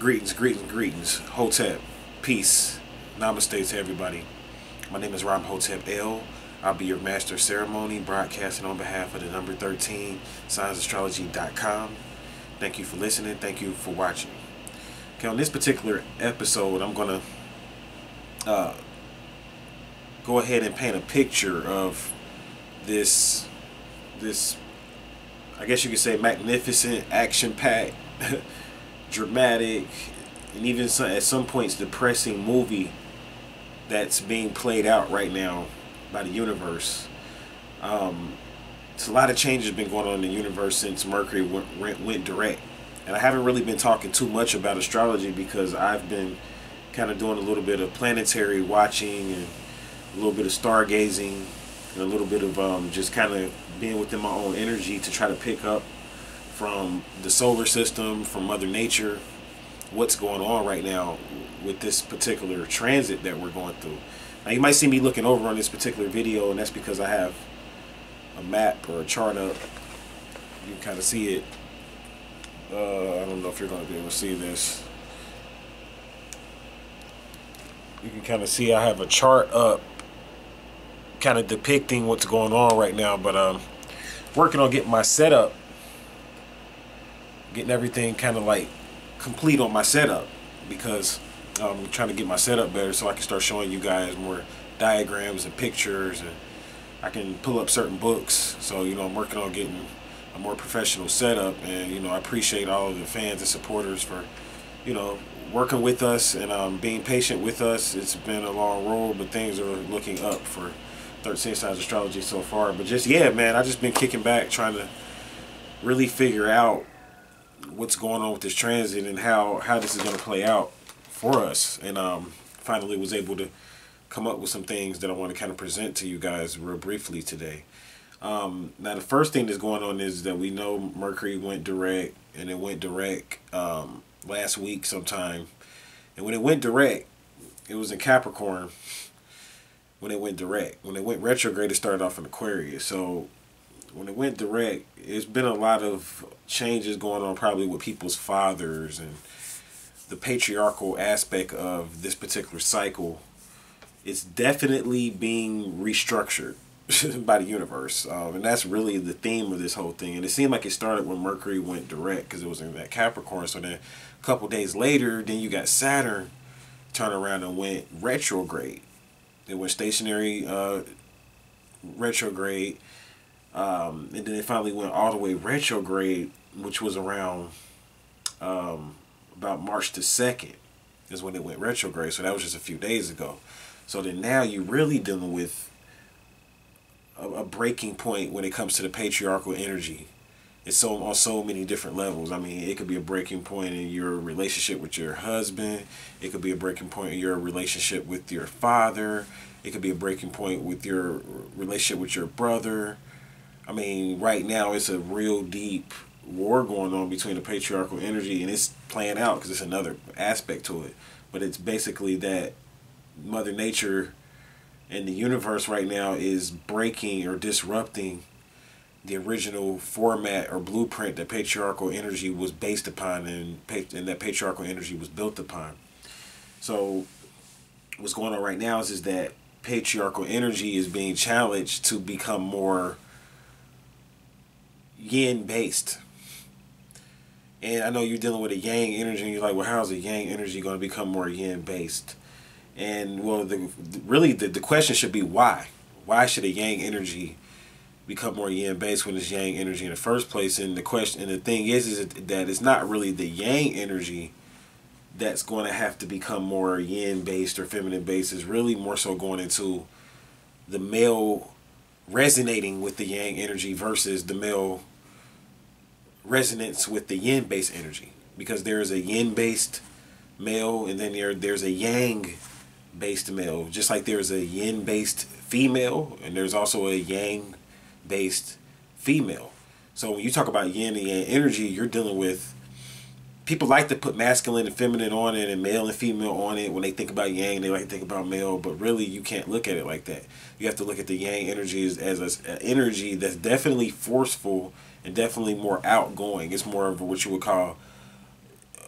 Greetings, greetings, greetings. Hotep, peace, namaste to everybody. My name is Ram Hotep L. I'll be your master of ceremony, broadcasting on behalf of the number 13, SignsAstrology.com. Thank you for listening. Thank you for watching. Okay, on this particular episode, I'm going to go ahead and paint a picture of this, I guess you could say, magnificent, action-packed, dramatic, and even at some points depressing movie that's being played out right now by the universe. It's a lot of changes been going on in the universe since Mercury went direct, and I haven't really been talking too much about astrology because I've been kind of doing a little bit of planetary watching and a little bit of stargazing and a little bit of just kind of being within my own energy to try to pick up from the solar system, from Mother Nature, what's going on right now with this particular transit that we're going through. Now, you might see me looking over on this particular video, and that's because I have a map or a chart up. You can kind of see it. I don't know if you're going to be able to see this. You can kind of see I have a chart up kind of depicting what's going on right now, but working on getting my setup, getting everything kind of like complete on my setup, because I'm trying to get my setup better so I can start showing you guys more diagrams and pictures, and I can pull up certain books. So, you know, I'm working on getting a more professional setup, and, you know, I appreciate all of the fans and supporters for, you know, working with us and being patient with us. It's been a long road, but things are looking up for 13 Signs Astrology so far. But just, yeah, man, I just been kicking back trying to really figure out what's going on with this transit and how this is going to play out for us, and finally was able to come up with some things that I want to kind of present to you guys real briefly today. Now, the first thing that's going on is that we know Mercury went direct, and it went direct last week sometime, and when it went direct, it was in Capricorn. When it went direct, when it went retrograde, it started off in Aquarius. So when it went direct, it's been a lot of changes going on, probably with people's fathers, and the patriarchal aspect of this particular cycle. It's definitely being restructured by the universe, and that's really the theme of this whole thing. And it seemed like it started when Mercury went direct because it was in that Capricorn. So then a couple days later, then you got Saturn turn around and went retrograde. It went stationary retrograde, and then it finally went all the way retrograde, which was around about March the 2nd is when it went retrograde. So that was just a few days ago. So then now you're really dealing with a breaking point when it comes to the patriarchal energy. It's on so many different levels. I mean, it could be a breaking point in your relationship with your husband. It could be a breaking point in your relationship with your father. It could be a breaking point with your relationship with your brother. I mean, right now it's a real deep war going on between the patriarchal energy, and it's playing out because it's another aspect to it. But it's basically that Mother Nature and the universe right now is breaking or disrupting the original format or blueprint that patriarchal energy was based upon, and that patriarchal energy was built upon. So what's going on right now is that patriarchal energy is being challenged to become more yin based. And I know you're dealing with a yang energy, and you're like, well, how is a yang energy going to become more yin based? And well, really the question should be why? Why should a yang energy become more yin based when it's yang energy in the first place? And the question, and the thing is that it's not really the yang energy that's going to have to become more yin based or feminine based. It's really more so going into the male resonating with the yang energy versus the male resonance with the yin based energy, because there's a yin based male, and then there's a yang based male, just like there's a yin based female, and there's also a yang based female. So when you talk about yin and yang energy, you're dealing with, people like to put masculine and feminine on it and male and female on it. When they think about yang, they like to think about male, but really you can't look at it like that. You have to look at the yang energy as an energy that's definitely forceful and definitely more outgoing. It's more of what you would call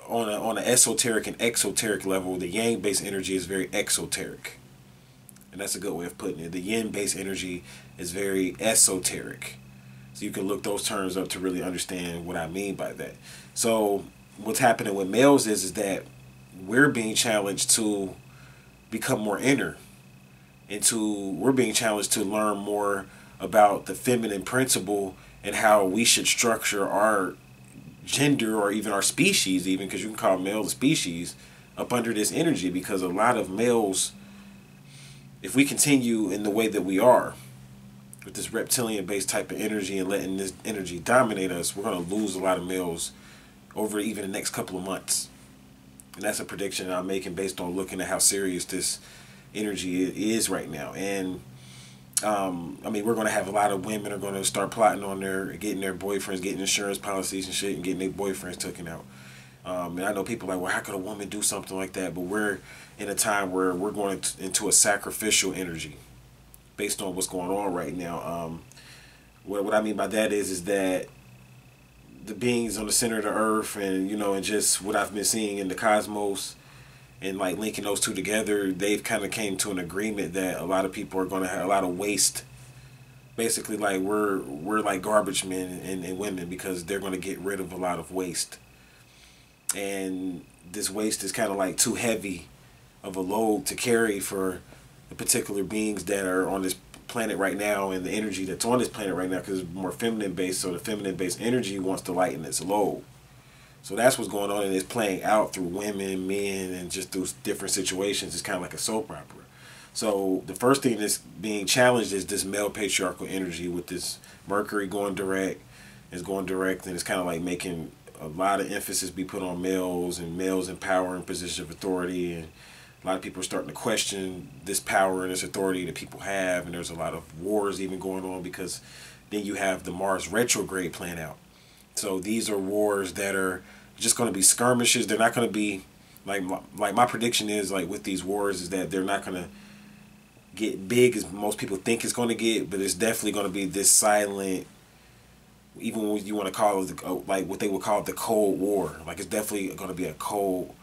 on an esoteric and exoteric level, the yang based energy is very exoteric, and that's a good way of putting it. The yin based energy is very esoteric. So you can look those terms up to really understand what I mean by that. So what's happening with males is that we're being challenged to become more inner, we're being challenged to learn more about the feminine principle and how we should structure our gender, or even our species, even, because you can call male a species, up under this energy. Because a lot of males, if we continue in the way that we are, with this reptilian based type of energy and letting this energy dominate us, we're going to lose a lot of males over even the next couple of months. And that's a prediction I'm making based on looking at how serious this energy is right now. And I mean, we're going to have a lot of women are going to start plotting on getting their boyfriends, getting insurance policies and shit, and getting their boyfriends taken out. And I know people are like, well, how could a woman do something like that? But we're in a time where we're going into a sacrificial energy based on what's going on right now. What I mean by that is that the beings on the center of the earth, and and just what I've been seeing in the cosmos, and like linking those two together, they've kind of came to an agreement that a lot of people are going to have a lot of waste. Basically, like we're like garbage men and women, because they're going to get rid of a lot of waste. And this waste is kind of like too heavy of a load to carry for the particular beings that are on this planet right now, and the energy that's on this planet right now, because it's more feminine based. So the feminine based energy wants to lighten its load. So that's what's going on, and it's playing out through women, men, and just through different situations. It's kind of like a soap opera. So the first thing that's being challenged is this male patriarchal energy, with this Mercury going direct. It's going direct, and it's kind of like making a lot of emphasis be put on males, and males in power and position of authority. And a lot of people are starting to question this power and this authority that people have, and there's a lot of wars even going on, because then you have the Mars retrograde playing out. So these are wars that are just going to be skirmishes. They're not going to be like my prediction is, like, with these wars, is that they're not going to get big as most people think it's going to get, but it's definitely going to be this silent, even when you want to call it like what they would call it the Cold War. Like, it's definitely going to be a Cold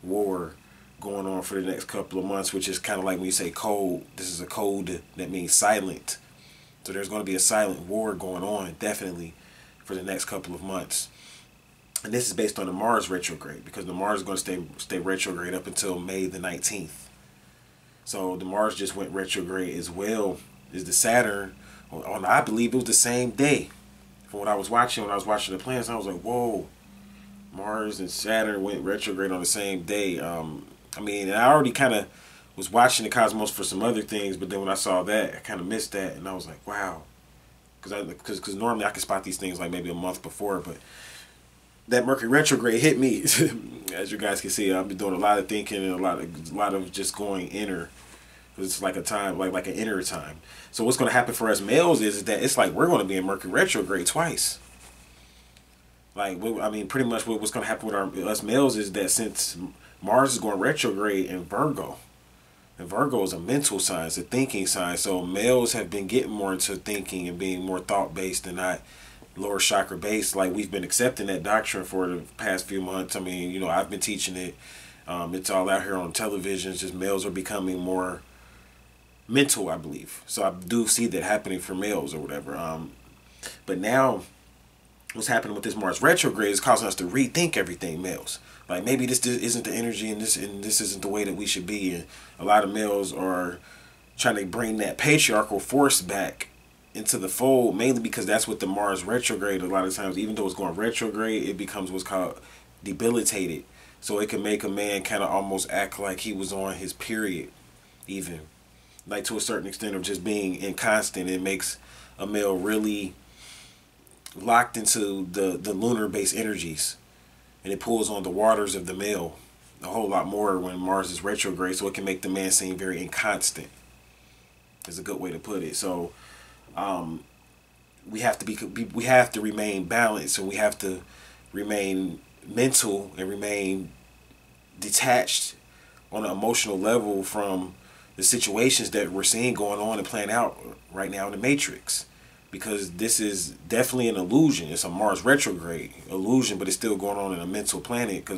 War going on for the next couple of months, which is kind of like when you say cold, this is a code that means silent. So there's going to be a silent war going on, definitely, for the next couple of months. And this is based on the Mars retrograde, because the Mars is going to stay retrograde up until May the 19th. So the Mars just went retrograde as well as the Saturn. I believe it was the same day. From what I was watching, when I was watching the planets, I was like, whoa, Mars and Saturn went retrograde on the same day. I mean, and I already kind of was watching the cosmos for some other things, but then when I saw that, I kind of missed that, and I was like, wow. Because normally I can spot these things like maybe a month before, but that Mercury retrograde hit me. As you guys can see, I've been doing a lot of thinking and a lot of just going inner. It's like a time, like an inner time. So what's going to happen for us males is that it's like we're going to be in Mercury retrograde twice. Like, I mean, pretty much what's going to happen with us males is that since Mars is going retrograde in Virgo, and Virgo is a mental sign, it's a thinking sign. So males have been getting more into thinking and being more thought-based and not lower chakra-based. Like, we've been accepting that doctrine for the past few months. I mean, I've been teaching it. It's all out here on television. It's just males are becoming more mental, I believe. So I do see that happening for males or whatever. But now, what's happening with this Mars retrograde is causing us to rethink everything, males. Like, maybe this isn't the energy, and this isn't the way that we should be. And a lot of males are trying to bring that patriarchal force back into the fold, mainly because that's what the Mars retrograde, a lot of times, even though it's going retrograde, it becomes what's called debilitated. So it can make a man kind of almost act like he was on his period, even. Like, to a certain extent of just being inconstant. It makes a male really locked into the lunar-based energies. And it pulls on the waters of the male a whole lot more when Mars is retrograde, so it can make the man seem very inconstant. Is a good way to put it. So we have to remain balanced, and we have to remain mental and remain detached on an emotional level from the situations that we're seeing going on and playing out right now in the Matrix. because this is definitely an illusion. It's a Mars retrograde illusion, but it's still going on in a mental planet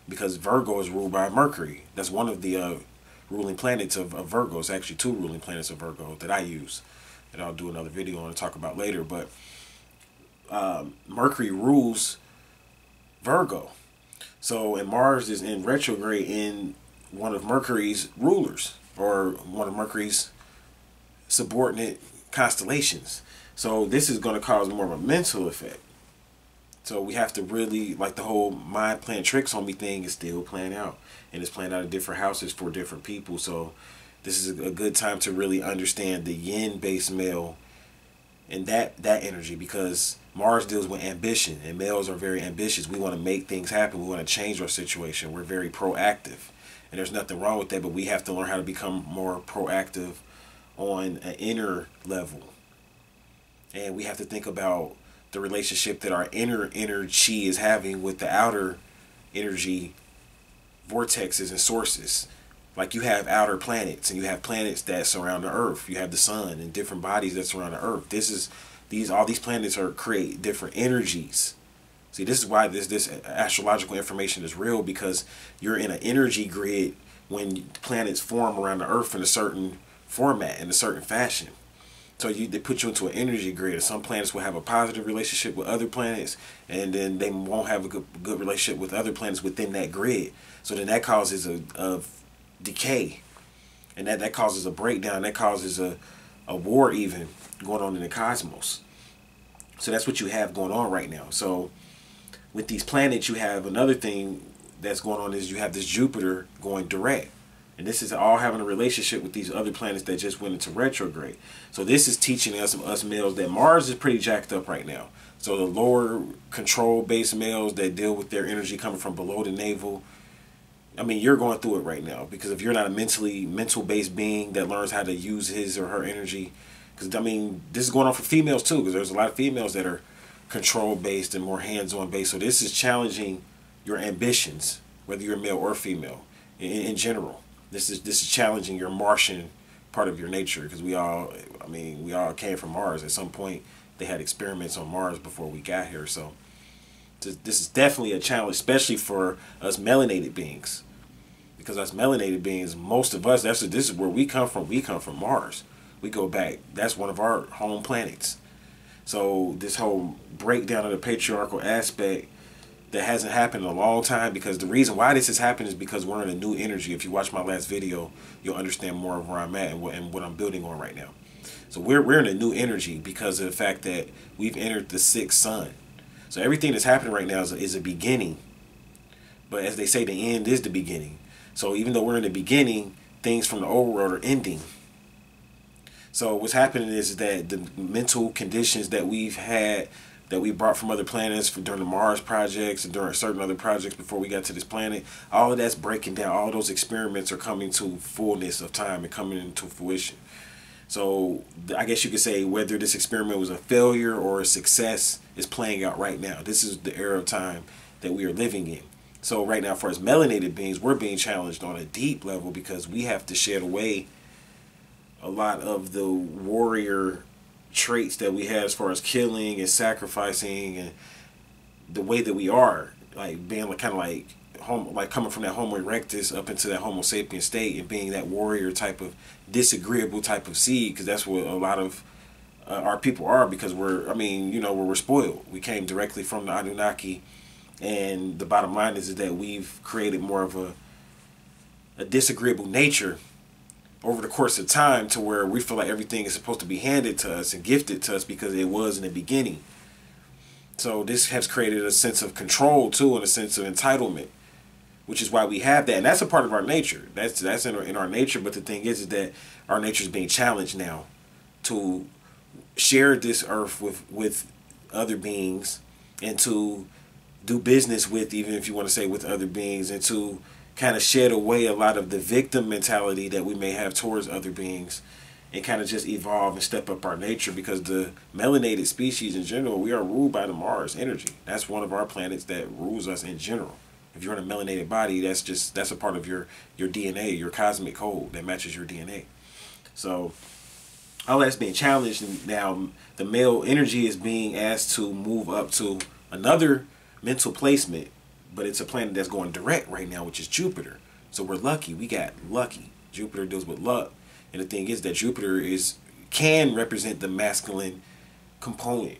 because Virgo is ruled by Mercury. That's one of the ruling planets of Virgo. It's actually two ruling planets of Virgo that I use, that I'll do another video on and talk about later. But Mercury rules Virgo. So, and Mars is in retrograde in one of Mercury's rulers, or one of Mercury's subordinate constellations. So this is going to cause more of a mental effect. So we have to really, like, the whole mind playing tricks on me thing is still playing out. And it's playing out in different houses for different people. So this is a good time to really understand the yin-based male and that energy, because Mars deals with ambition, and males are very ambitious. We want to make things happen. We want to change our situation. We're very proactive. And there's nothing wrong with that, but we have to learn how to become more proactive on an inner level. And we have to think about the relationship that our inner energy is having with the outer energy vortexes and sources. Like, you have outer planets, and you have planets that surround the Earth. You have the sun and different bodies that surround the Earth. All these planets create different energies. See, this is why this astrological information is real, because you're in an energy grid when planets form around the Earth in a certain format, in a certain fashion. So they put you into an energy grid. Some planets will have a positive relationship with other planets, and then they won't have a good relationship with other planets within that grid. So then that causes a decay, and that causes a breakdown. That causes a war even going on in the cosmos. So that's what you have going on right now. So with these planets, you have another thing that's going on, is you have this Jupiter going direct. And this is all having a relationship with these other planets that just went into retrograde. So this is teaching us males that Mars is pretty jacked up right now. So the lower control-based males that deal with their energy coming from below the navel, I mean, you're going through it right now. Because if you're not a mental-based being that learns how to use his or her energy, because, I mean, this is going on for females too, because there's a lot of females that are control-based and more hands-on based. So this is challenging your ambitions, whether you're male or female, in general. This is challenging your Martian part of your nature, because we all came from Mars. At some point, they had experiments on Mars before we got here. So this is definitely a challenge, especially for us melanated beings, because us melanated beings, most of us, this is where we come from. We come from Mars. We go back. That's one of our home planets. So this whole breakdown of the patriarchal aspect, that hasn't happened in a long time, because the reason why this has happened is because we're in a new energy. If you watch my last video, you'll understand more of where I'm at and what I'm building on right now. So we're in a new energy because of the fact that we've entered the sixth sun. So everything that's happening right now is a beginning. But as they say, the end is the beginning. So even though we're in the beginning, things from the old world are ending. So what's happening is that the mental conditions that we've had, that we brought from other planets during the Mars projects and during certain other projects before we got to this planet, all of that's breaking down. All those experiments are coming to fullness of time and coming into fruition. So I guess you could say whether this experiment was a failure or a success is playing out right now. This is the era of time that we are living in. So right now, for us melanated beings, we're being challenged on a deep level, because we have to shed away a lot of the warrior traits that we have as far as killing and sacrificing, and the way that we are, like being like, kind of like coming from that Homo erectus up into that Homo sapien state, and being that warrior type of disagreeable type of seed, because that's what a lot of our people are, because we're spoiled. We came directly from the Anunnaki, and the bottom line is that we've created more of a disagreeable nature over the course of time, to where we feel like everything is supposed to be handed to us and gifted to us because it was in the beginning. So this has created a sense of control too, and a sense of entitlement, which is why we have that. And that's a part of our nature. That's in our nature. But the thing is that our nature is being challenged now to share this earth with other beings, and to do business with, even if you want to say with other beings, and to kind of shed away a lot of the victim mentality that we may have towards other beings, and kind of just evolve and step up our nature. Because the melanated species in general, we are ruled by the Mars energy. That's one of our planets that rules us in general. If you're in a melanated body, that's a part of your DNA, your cosmic code that matches your DNA. So all that's being challenged, and now the male energy is being asked to move up to another mental placement, but it's a planet that's going direct right now, which is Jupiter. So we're lucky. We got lucky. Jupiter deals with luck, and the thing is that Jupiter can represent the masculine component.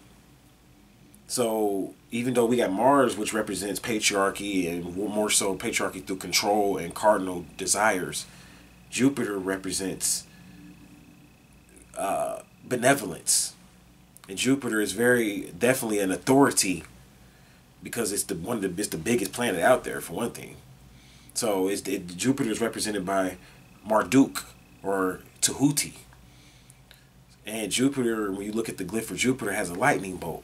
So even though we got Mars, which represents patriarchy, and more so patriarchy through control and cardinal desires, Jupiter represents benevolence. And Jupiter is very definitely an authority, because it's the biggest planet out there, for one thing. So Jupiter is represented by Marduk or Tahuti. And Jupiter, when you look at the glyph for Jupiter, has a lightning bolt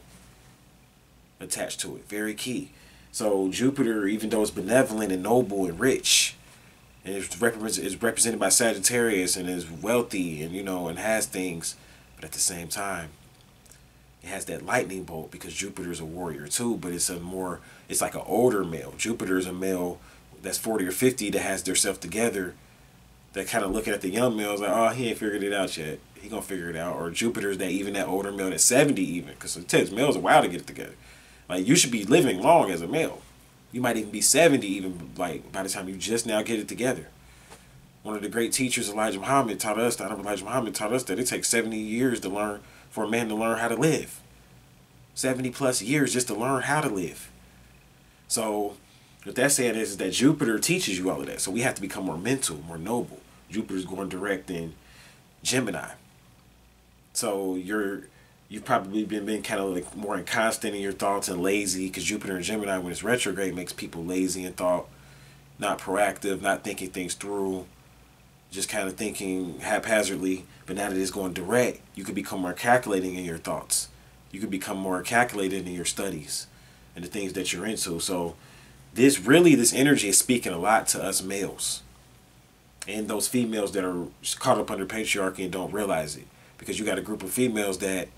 attached to it. Very key. So Jupiter, even though it's benevolent and noble and rich, and is represented by Sagittarius, and is wealthy, and and has things, but at the same time, it has that lightning bolt, because Jupiter is a warrior too, but it's like an older male. Jupiter is a male that's 40 or 50 that has their self together, that kind of looking at the young males like, oh, he ain't figured it out yet. He gonna figure it out. Or Jupiter's that older male that's 70 even, because it takes males a while to get it together. Like, you should be living long as a male. You might even be 70 even, like, by the time you just now get it together. One of the great teachers, Elijah Muhammad, taught us that it takes 70 years for a man to learn how to live. 70 plus years just to learn how to live. So what that's saying is that Jupiter teaches you all of that. So we have to become more mental, more noble. Jupiter's going direct in Gemini. So you've probably been kind of like more inconstant in your thoughts and lazy, because Jupiter in Gemini, when it's retrograde, makes people lazy in thought, not proactive, not thinking things through, just kind of thinking haphazardly. But now that it's going direct, you could become more calculating in your thoughts. You could become more calculated in your studies and the things that you're into. So this energy is speaking a lot to us males and those females that are caught up under patriarchy and don't realize it, because you got a group of females that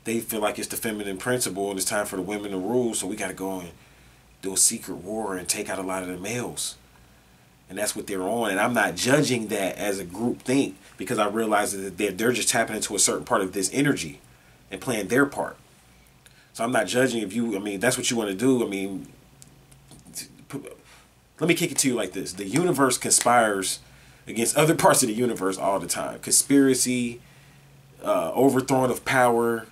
they feel like it's the feminine principle and it's time for the women to rule, so we got to go and do a secret war and take out a lot of the males. And that's what they're on. And I'm not judging that as a group think, because I realize that they're just tapping into a certain part of this energy and playing their part. So I'm not judging if that's what you want to do. Let me kick it to you like this. The universe conspires against other parts of the universe all the time. Conspiracy, overthrowing of power,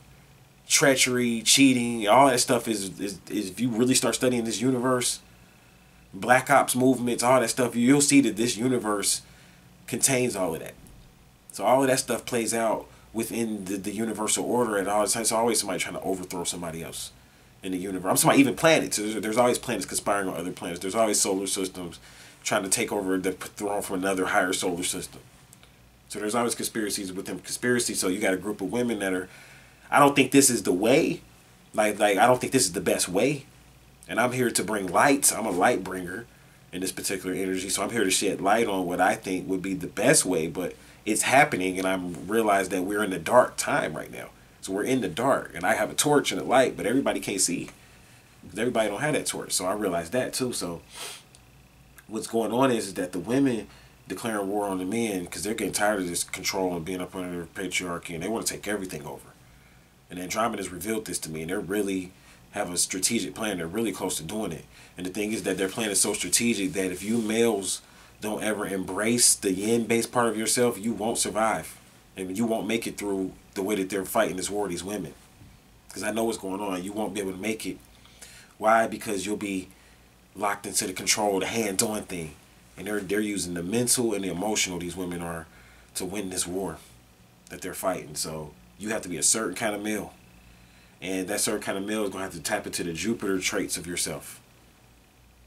treachery, cheating, all that stuff is if you really start studying this universe, black ops movements, all that stuff, you'll see that this universe contains all of that. So all of that stuff plays out within the universal order at all times. It's always somebody trying to overthrow somebody else in the universe. I'm talking about even planets. There's always planets conspiring on other planets. There's always solar systems trying to take over the throne from another higher solar system. So there's always conspiracies within conspiracy. So you got a group of women that are, I don't think this is the way. Like I don't think this is the best way. And I'm here to bring light. I'm a light bringer in this particular energy. So I'm here to shed light on what I think would be the best way. But it's happening, and I'm realized that we're in the dark time right now. So we're in the dark, and I have a torch and a light, but everybody can't see, because everybody don't have that torch. So I realized that too. So what's going on is that the women declaring war on the men, because they're getting tired of this control and being up under patriarchy, and they want to take everything over. And Andromeda's revealed this to me, and they're really have a strategic plan. They're really close to doing it. And the thing is that their plan is so strategic that if you males don't ever embrace the yin-based part of yourself, you won't survive. And you won't make it through the way that they're fighting this war, these women. Because I know what's going on. You won't be able to make it. Why? Because you'll be locked into the control, the hands-on thing. And they're using the mental and the emotional, these women are, to win this war that they're fighting. So you have to be a certain kind of male. And that certain kind of male is going to have to tap into the Jupiter traits of yourself.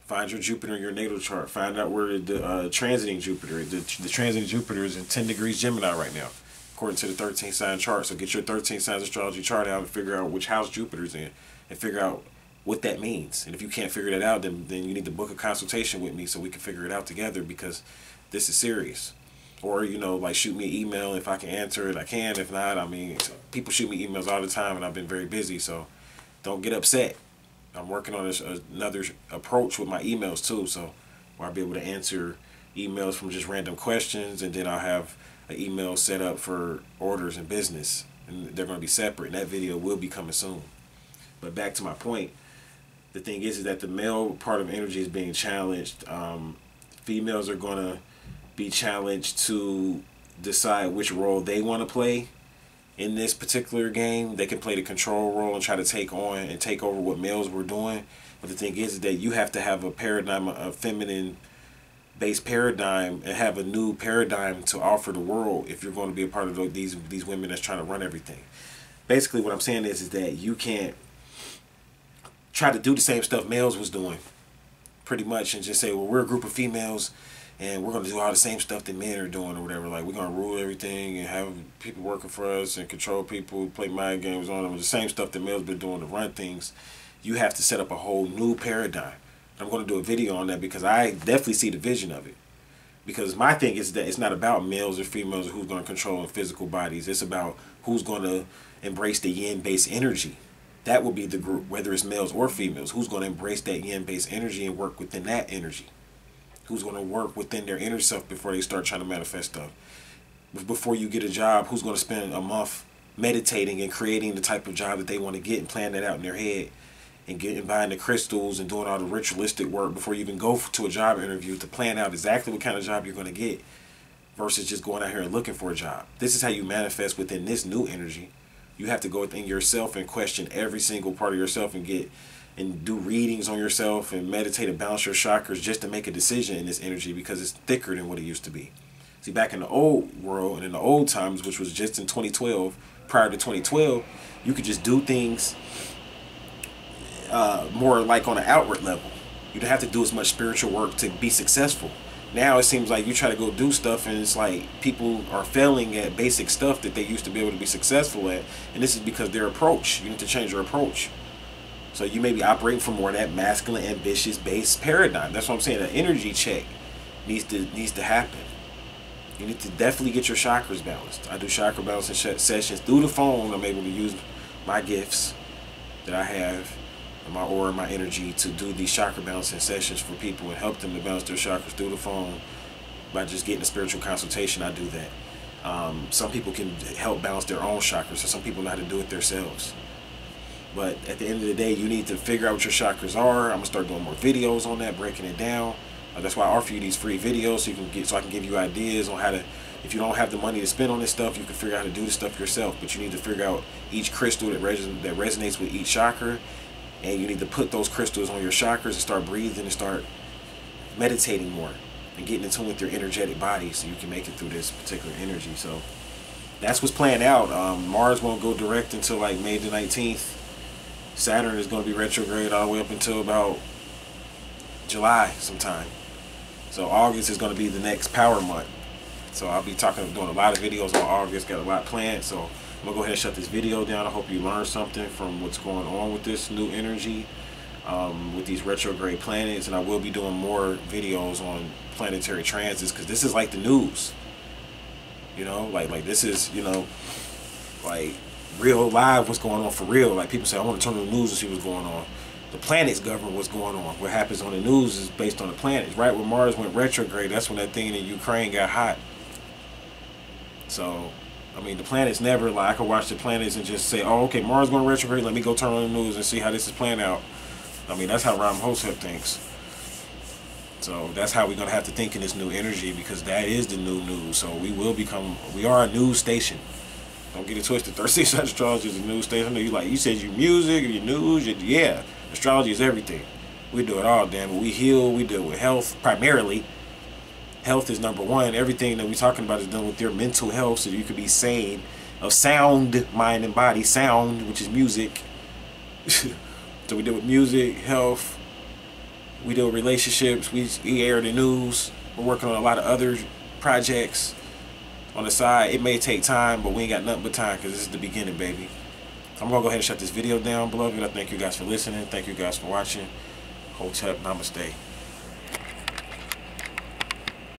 Find your Jupiter in your natal chart. Find out where the transiting Jupiter. The transiting Jupiter is in 10 degrees Gemini right now, according to the 13 sign chart. So get your 13 signs astrology chart out and figure out which house Jupiter's in, and figure out what that means. And if you can't figure that out, then you need to book a consultation with me so we can figure it out together, because this is serious. Or, like, shoot me an email. If I can answer it, I can. If not, people shoot me emails all the time, and I've been very busy, so don't get upset. I'm working on another approach with my emails too, so where I'll be able to answer emails from just random questions, and then I'll have an email set up for orders and business, and they're going to be separate, and that video will be coming soon. But back to my point, the thing is that the male part of energy is being challenged. Females are going to be challenged to decide which role they want to play in this particular game. They can play the control role and try to take on and take over what males were doing. But the thing is that you have to have a paradigm, a feminine based paradigm, and have a new paradigm to offer the world if you're going to be a part of these women that's trying to run everything. Basically what I'm saying is that you can't try to do the same stuff males was doing pretty much and just say, well, we're a group of females and we're going to do all the same stuff that men are doing or whatever. Like, we're going to rule everything and have people working for us and control people, play mind games on them. The same stuff that males been doing to run things. You have to set up a whole new paradigm. I'm going to do a video on that because I definitely see the vision of it. Because my thing is that it's not about males or females or who's going to control physical bodies. It's about who's going to embrace the yin-based energy. That will be the group, whether it's males or females. Who's going to embrace that yin-based energy and work within that energy? Who's going to work within their inner self before they start trying to manifest stuff? Before you get a job, who's going to spend a month meditating and creating the type of job that they want to get and plan that out in their head and buying the crystals and doing all the ritualistic work before you even go to a job interview to plan out exactly what kind of job you're going to get versus just going out here and looking for a job. This is how you manifest within this new energy. You have to go within yourself and question every single part of yourself and do readings on yourself and meditate and balance your chakras just to make a decision in this energy because it's thicker than what it used to be. See, back in the old world and in the old times, which was just in 2012, prior to 2012, you could just do things more like on an outward level. You don't have to do as much spiritual work to be successful. Now it seems like you try to go do stuff and it's like people are failing at basic stuff that they used to be able to be successful at, and this is because their approach. You need to change your approach. So you may be operating from more of that masculine, ambitious based paradigm. That's what I'm saying. An energy check needs to happen. You need to definitely get your chakras balanced. I do chakra balancing sessions through the phone. I'm able to use my gifts that I have, my aura, my energy, to do these chakra balancing sessions for people and help them to balance their chakras through the phone by just getting a spiritual consultation. I do that. Some people can help balance their own chakras, so some people know how to do it themselves. But at the end of the day, you need to figure out what your chakras are. I'm gonna start doing more videos on that, breaking it down. That's why I offer you these free videos so I can give you ideas on how to. If you don't have the money to spend on this stuff, you can figure out how to do this stuff yourself. But you need to figure out each crystal that resonates with each chakra. And you need to put those crystals on your chakras and start breathing and start meditating more and getting in tune with your energetic body so you can make it through this particular energy. So that's what's playing out. Mars won't go direct until like May the 19th. Saturn is going to be retrograde all the way up until about July sometime. So August is going to be the next power month. So I'll be doing a lot of videos on August. Got a lot planned. So I'm going to go ahead and shut this video down. I hope you learned something from what's going on with this new energy, with these retrograde planets. And I will be doing more videos on planetary transits because this is like the news. You know, like this is, you know, like real live what's going on for real. Like people say, I want to turn on the news and see what's going on. The planets govern what's going on. What happens on the news is based on the planets. Right when Mars went retrograde, that's when that thing in Ukraine got hot. So I mean, the planets never, like, I could watch the planets and just say, oh, okay, Mars going retrograde, let me go turn on the news and see how this is playing out. I mean, that's how Ram Hosep thinks. So that's how we're going to have to think in this new energy, because that is the new news. So we are a news station. Don't get it twisted. 36 Astrology is a news station. You said your music, your news, yeah, astrology is everything. We do it all, damn it. We heal, we deal with health primarily. Health is number one. Everything that we're talking about is done with your mental health, so you could be sane, of sound mind and body. Sound, which is music. So we deal with music, health. We deal with relationships. We air the news. We're working on a lot of other projects on the side. It may take time, but we ain't got nothing but time, because this is the beginning, baby. I'm gonna go ahead and shut this video down, beloved. I thank you guys for listening. Thank you guys for watching. Hotep, namaste.